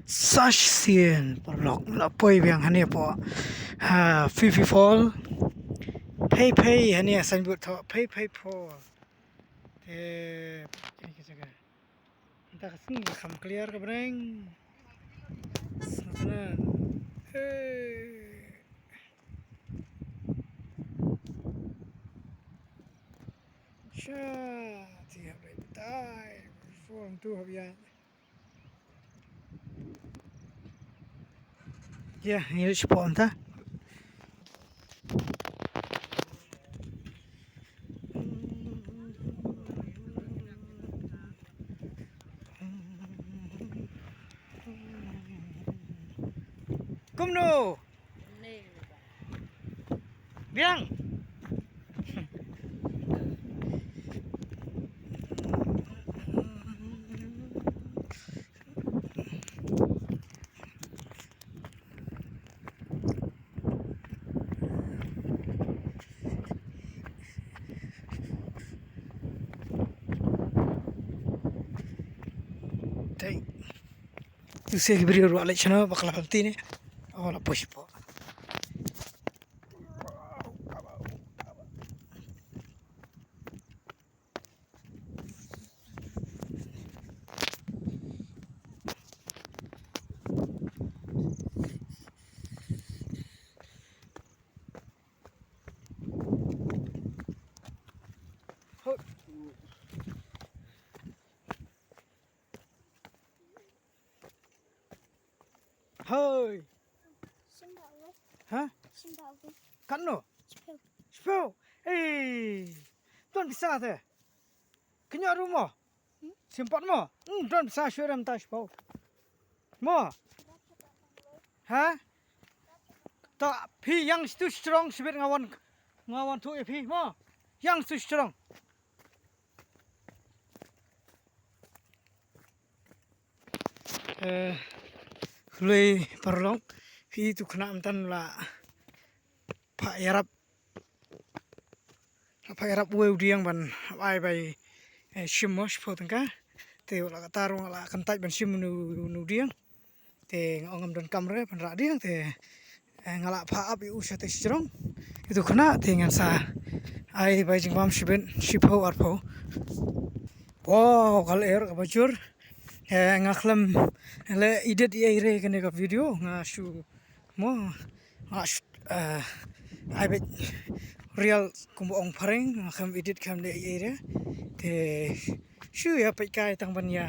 Sash sien parlok la poi biang hania po ha fifi fall pay hania san but tho pay po te ini ke jaga entah kasing kham clear ka breng sana cha tiap tai form tu habia ya ini spon ta kumno biang tai tu se beri ru ala chana bakla halti ne ola push po Hoi. Hah? Kan no? Spel. Tuan bisa tu. Kenya rumah. Simpat mo. Tuan bisa syuram tak spel. Mo. Hah? Tak pi yang stu strong sebut ngawan tu pi mo. Yang stu strong. Lui parlong pi tu kena amtan la Pak Yarap weu diang ban ai shimo spo tangka te la tarung la kantai ban shim nu diang te ngam dan kamera ban ra diang te ngala pha ap u sate strong itu kena te ngan sa ai bai jing bam shipo arpo wow kal er ka bajur ngaklam le edit ye re kene ka video ngashu mo ngashu ai bet real kumbu ong pareng ngakam edit kam le ye re te shu ya pai kai tang ban ya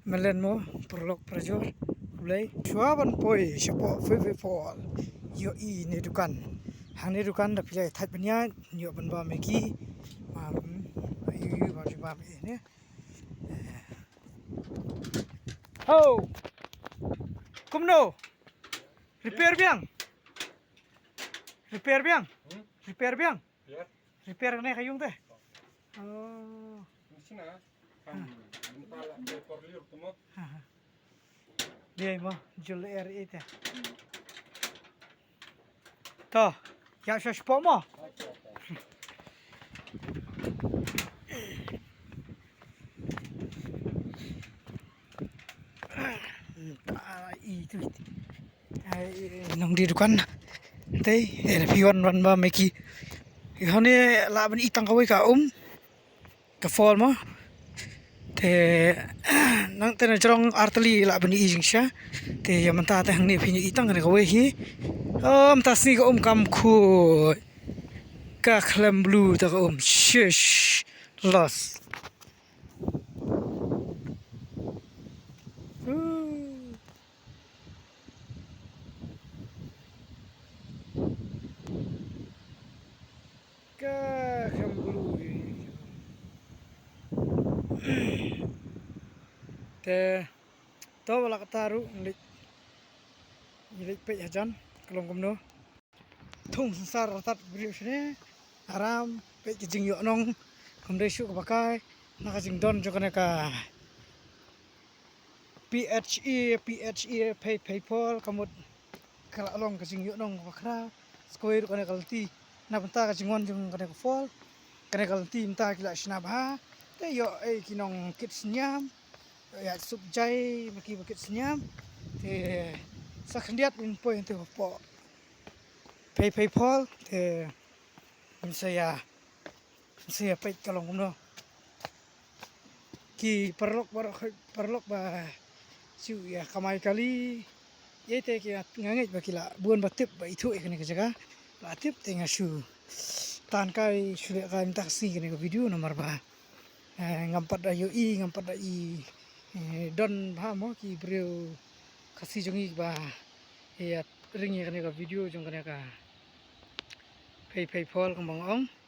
melen mo prolog prajor ulai chuaban poi shapo fe fall yo i ne dukan hang ne dukan da pilai that ban ya yo ban ba me ki yu ba me ne oh kumno repair biang repair ne kayung teh oh Sina kan mentala por liur tumo dia mo jul air itu toh ya spo mo itu nong di dukan teh pion wan ba meki ihone la ban itang kawai ka ka fall mo te nang te jrong artli la ban i jingsha te yamanta te hangni phi itang ka kawai hi tasni ka kam khu ka khlam blue ta ka shish loss ka khlam blue te to wala kataru ngilik pe hajan kelong kumno thung sar tat bri sne aram pe jing yo nong kumde shu ka bakai na ka jing don jo kana ka PHE pay pol kamut kala long ka jing yo nong bakra skoir kana kalti na banta ka jingwan jung kana ka fol kana kalti mta kila shna ba te yo kinong kit senyam ya sup jai baki bakit senyam thì sắc điết mình bôi từ bỏ pay Paul thì mình saya pay kalau ngono ki perlok ba siu ya kamai kali ye te ki ngangai ba kila buon batip ba itu ekne ke jaga batip te ngasu tan kai sudah kai minta si kene video nomor ba ngampat da yo I ngampat da I don ba mo ki brio kasih jongi ba ya ringi kene ka video jong kene ka pay Paul kembang ong